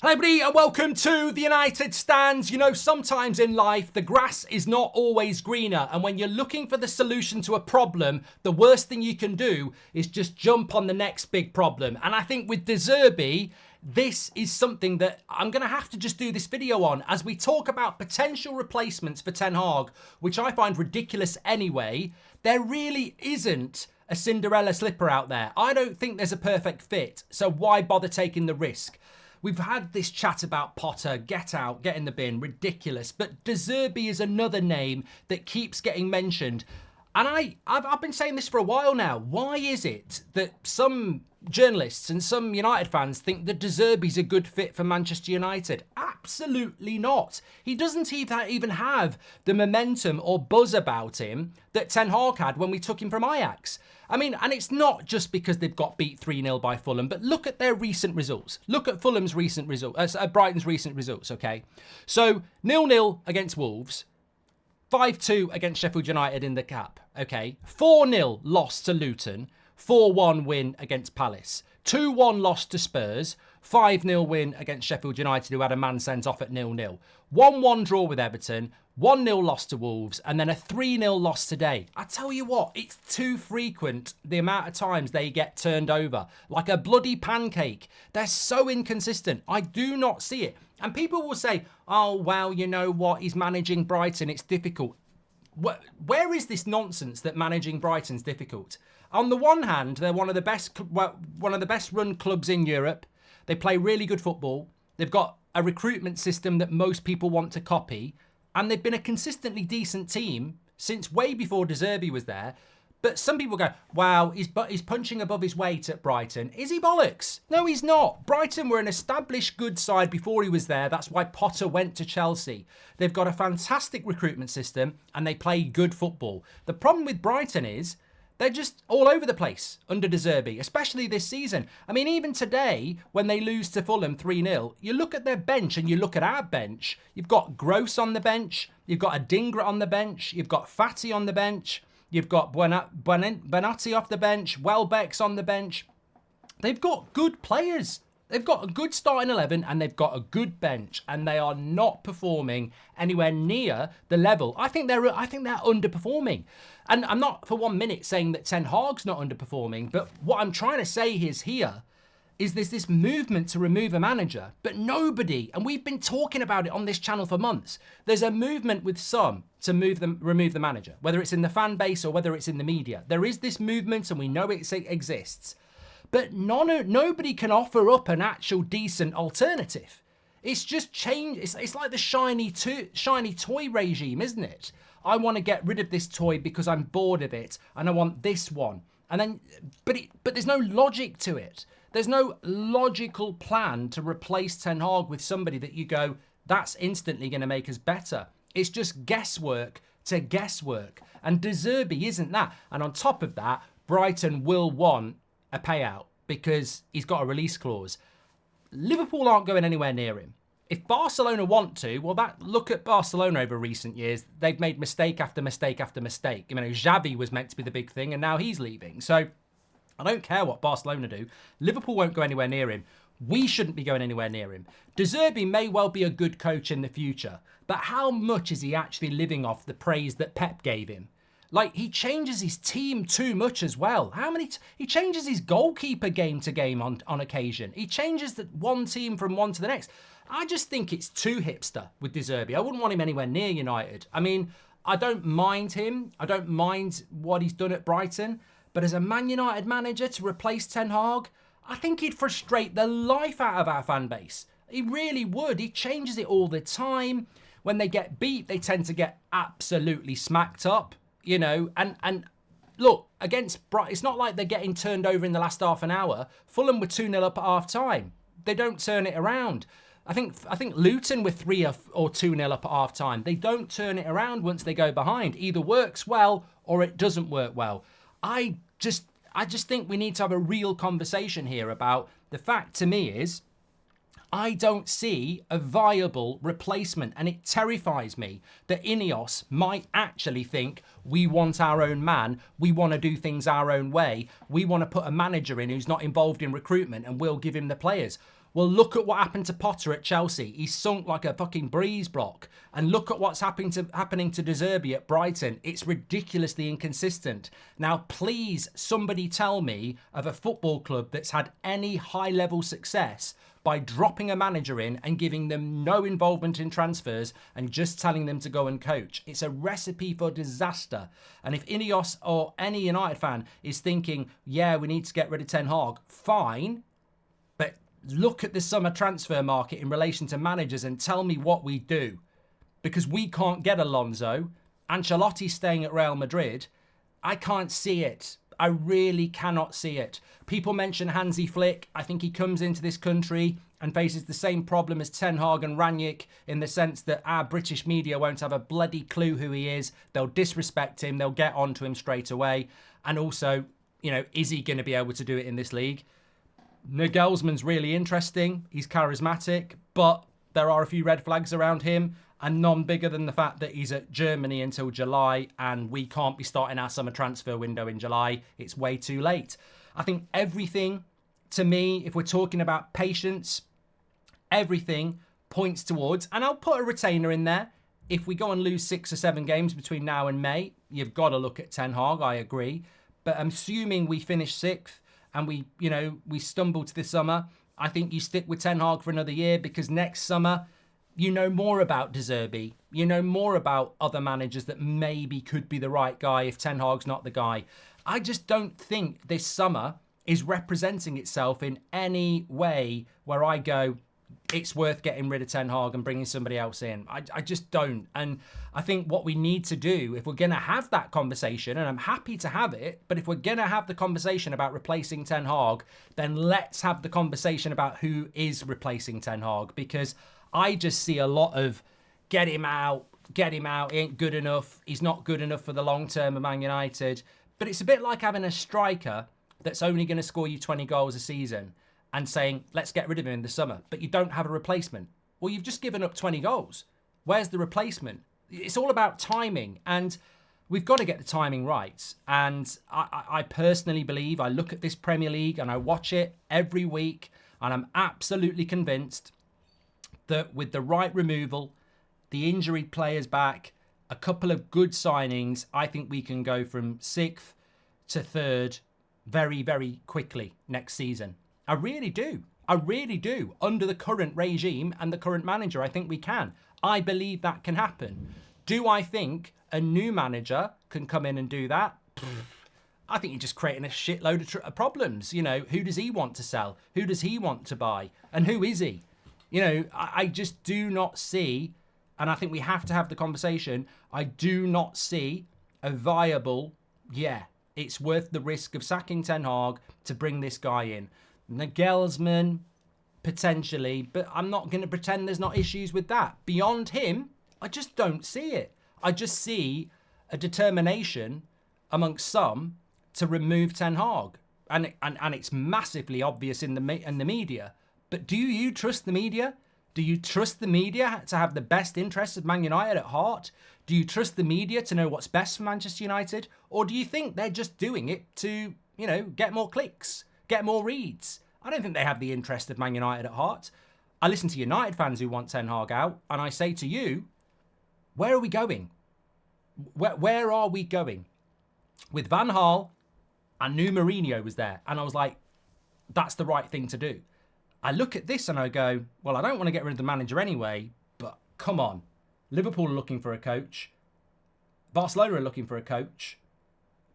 Hello everybody and welcome to the United Stands. You know, sometimes in life, the grass is not always greener. And when you're looking for the solution to a problem, the worst thing you can do is just jump on the next big problem. And I think with Zerbi, this is something that I'm going to have to just do this video on as we talk about potential replacements for Ten Hag, which I find ridiculous anyway. There really isn't a Cinderella slipper out there. I don't think there's a perfect fit. So why bother taking the risk? We've had this chat about Potter, get out, get in the bin, ridiculous. But Zerbi is another name that keeps getting mentioned. And I've been saying this for a while now. Why is it that some journalists and some United fans think that Zerbi's a good fit for Manchester United? Absolutely not. He doesn't even have the momentum or buzz about him that Ten Hag had when we took him from Ajax. I mean, and it's not just because they've got beat 3-0 by Fulham, but look at their recent results. Look at Fulham's recent results, Brighton's recent results, okay? So 0-0 against Wolves, 5-2 against Sheffield United in the Cup, okay? 4-0 loss to Luton, 4-1 win against Palace, 2-1 loss to Spurs, 5-0 win against Sheffield United, who had a man sent off at 0-0, 1-1 draw with Everton, 1-0 loss to Wolves, and then a 3-0 loss today. I tell you what, it's too frequent the amount of times they get turned over. Like a bloody pancake. They're so inconsistent. I do not see it. And people will say, oh, well, you know what? He's managing Brighton. It's difficult. Where is this nonsense that managing Brighton's difficult? On the one hand, they're one of the best run clubs in Europe. They play really good football. They've got a recruitment system that most people want to copy. And they've been a consistently decent team since way before Zerbi was there. But some people go, wow, he's punching above his weight at Brighton. Is he bollocks? No, he's not. Brighton were an established good side before he was there. That's why Potter went to Chelsea. They've got a fantastic recruitment system and they play good football. The problem with Brighton is they're just all over the place under Zerbi, especially this season. I mean, even today, when they lose to Fulham 3-0, you look at their bench and you look at our bench. You've got Gross on the bench. You've got Adingra on the bench. You've got Fati on the bench. You've got Bonatti off the bench. Welbeck's on the bench. They've got good players. They've got a good starting 11 and they've got a good bench, and they are not performing anywhere near the level. I think they're underperforming. And I'm not for 1 minute saying that Ten Hag's not underperforming, but what I'm trying to say is there's this movement to remove a manager, but nobody, and we've been talking about it on this channel for months, there's a movement with some to remove the manager, whether it's in the fan base or whether it's in the media. There is this movement and we know it exists. But nobody can offer up an actual decent alternative. It's just change. It's like the shiny toy regime, isn't it? I want to get rid of this toy because I'm bored of it, and I want this one. And then, but there's no logic to it. There's no logical plan to replace Ten Hag with somebody that you go, that's instantly going to make us better. It's just guesswork to guesswork, and Zerbi isn't that. And on top of that, Brighton will want a payout because he's got a release clause. Liverpool aren't going anywhere near him. If Barcelona want to, well, look at Barcelona over recent years. They've made mistake after mistake after mistake. You know, Xavi was meant to be the big thing and now he's leaving. So I don't care what Barcelona do. Liverpool won't go anywhere near him. We shouldn't be going anywhere near him. Zerbi may well be a good coach in the future, but how much is he actually living off the praise that Pep gave him? Like, he changes his team too much as well. He changes his goalkeeper game to game on occasion. He changes the one team from one to the next. I just think it's too hipster with Zerbi. I wouldn't want him anywhere near United. I mean, I don't mind him. I don't mind what he's done at Brighton. But as a Man United manager to replace Ten Hag, I think he'd frustrate the life out of our fan base. He really would. He changes it all the time. When they get beat, they tend to get absolutely smacked up. You know, and look, against Brighton, it's not like they're getting turned over in the last half an hour. Fulham were 2-0 up at half time. They don't turn it around. I think Luton were 3 or 2-0 up at half time. They don't turn it around once they go behind. Either works well or it doesn't work well. I just think we need to have a real conversation here about the fact to me is I don't see a viable replacement, and it terrifies me that Ineos might actually think we want our own man, we want to do things our own way, we want to put a manager in who's not involved in recruitment and we'll give him the players. Well, look at what happened to Potter at Chelsea. He's sunk like a fucking breeze block. And look at what's happening to Zerbi at Brighton. It's ridiculously inconsistent. Now, please, somebody tell me of a football club that's had any high-level success by dropping a manager in and giving them no involvement in transfers and just telling them to go and coach. It's a recipe for disaster. And if Ineos or any United fan is thinking, yeah, we need to get rid of Ten Hag, fine. But look at the summer transfer market in relation to managers and tell me what we do. Because we can't get Alonso. Ancelotti's staying at Real Madrid. I can't see it. I really cannot see it. People mention Hansi Flick. I think he comes into this country and faces the same problem as Ten Hag and Rangnick in the sense that our British media won't have a bloody clue who he is. They'll disrespect him. They'll get onto him straight away. And also, is he going to be able to do it in this league? Nagelsmann's really interesting. He's charismatic, but there are a few red flags around him, and none bigger than the fact that he's at Germany until July, and we can't be starting our summer transfer window in July. It's way too late. I think everything, to me, if we're talking about patience, everything points towards, and I'll put a retainer in there. If we go and lose 6 or 7 games between now and May, you've got to look at Ten Hag, I agree. But I'm assuming we finish 6th and we stumble to this summer, I think you stick with Ten Hag for another year, because next summer, you know more about De Zerbi. You know more about other managers that maybe could be the right guy if Ten Hag's not the guy. I just don't think this summer is representing itself in any way where I go, it's worth getting rid of Ten Hag and bringing somebody else in. I just don't. And I think what we need to do, if we're going to have that conversation, and I'm happy to have it, but if we're going to have the conversation about replacing Ten Hag, then let's have the conversation about who is replacing Ten Hag, because I just see a lot of get him out, he ain't good enough, he's not good enough for the long term of Man United. But it's a bit like having a striker that's only going to score you 20 goals a season and saying, let's get rid of him in the summer, but you don't have a replacement. Well, you've just given up 20 goals. Where's the replacement? It's all about timing, and we've got to get the timing right. And I personally believe, I look at this Premier League and I watch it every week, and I'm absolutely convinced that with the right removal, the injured players back, a couple of good signings, I think we can go from 6th to 3rd very, very quickly next season. I really do. I really do. Under the current regime and the current manager, I think we can. I believe that can happen. Do I think a new manager can come in and do that? I think you're just creating a shitload of problems. Who does he want to sell? Who does he want to buy? And who is he? I just do not see, and I think we have to have the conversation, I do not see a viable, it's worth the risk of sacking Ten Hag to bring this guy in. Nagelsmann, potentially, but I'm not going to pretend there's not issues with that. Beyond him, I just don't see it. I just see a determination amongst some to remove Ten Hag. And it's massively obvious in the media. But do you trust the media? Do you trust the media to have the best interests of Man United at heart? Do you trust the media to know what's best for Manchester United? Or do you think they're just doing it to, get more clicks, get more reads? I don't think they have the interest of Man United at heart. I listen to United fans who want Ten Hag out, and I say to you, where are we going? Where are we going? With Van Gaal, I knew Mourinho was there, and I was like, that's the right thing to do. I look at this and I go, well, I don't want to get rid of the manager anyway, but come on. Liverpool are looking for a coach. Barcelona are looking for a coach.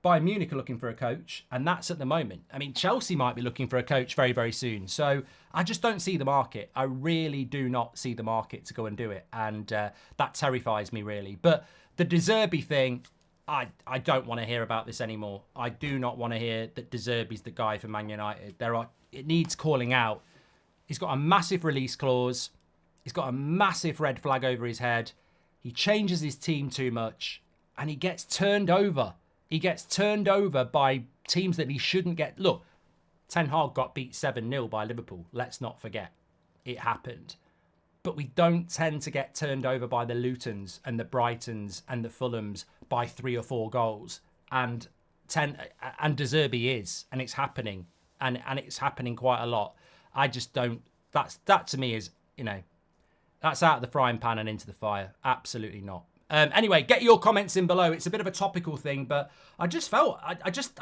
Bayern Munich are looking for a coach, and that's at the moment. I mean, Chelsea might be looking for a coach very, very soon. So I just don't see the market. I really do not see the market to go and do it, and that terrifies me, really. But the De Zerbi thing, I don't want to hear about this anymore. I do not want to hear that De Zerbi's the guy for Man United. It needs calling out. He's got a massive release clause. He's got a massive red flag over his head. He changes his team too much, and he gets turned over. He gets turned over by teams that he shouldn't get. Look, Ten Hag got beat 7-0 by Liverpool. Let's not forget. It happened. But we don't tend to get turned over by the Lutons and the Brightons and the Fulhams by 3 or 4 goals. And De Zerbi is, and it's happening. And it's happening quite a lot. I just don't that to me is, you know, that's out of the frying pan and into the fire. Absolutely not. Anyway, get your comments in below. It's a bit of a topical thing, but I just felt, I just,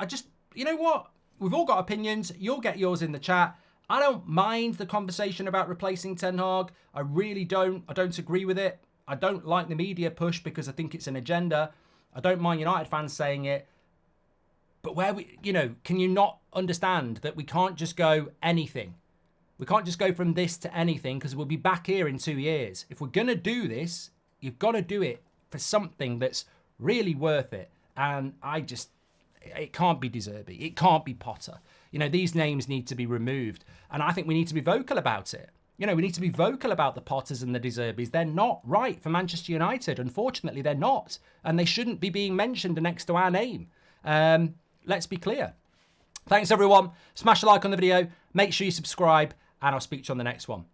you know what? We've all got opinions. You'll get yours in the chat. I don't mind the conversation about replacing Ten Hag. I really don't. I don't agree with it. I don't like the media push because I think it's an agenda. I don't mind United fans saying it. But where we, you know, can you not understand that we can't just go anything? We can't just go from this to anything because we'll be back here in 2 years. If we're going to do this, you've got to do it for something that's really worth it. And it can't be De Zerbi. It can't be Potter. You know, these names need to be removed. And I think we need to be vocal about it. You know, we need to be vocal about the Potters and the De Zerbis. They're not right for Manchester United. Unfortunately, they're not. And they shouldn't be being mentioned next to our name. Let's be clear. Thanks, everyone. Smash a like on the video. Make sure you subscribe. And I'll speak to you on the next one.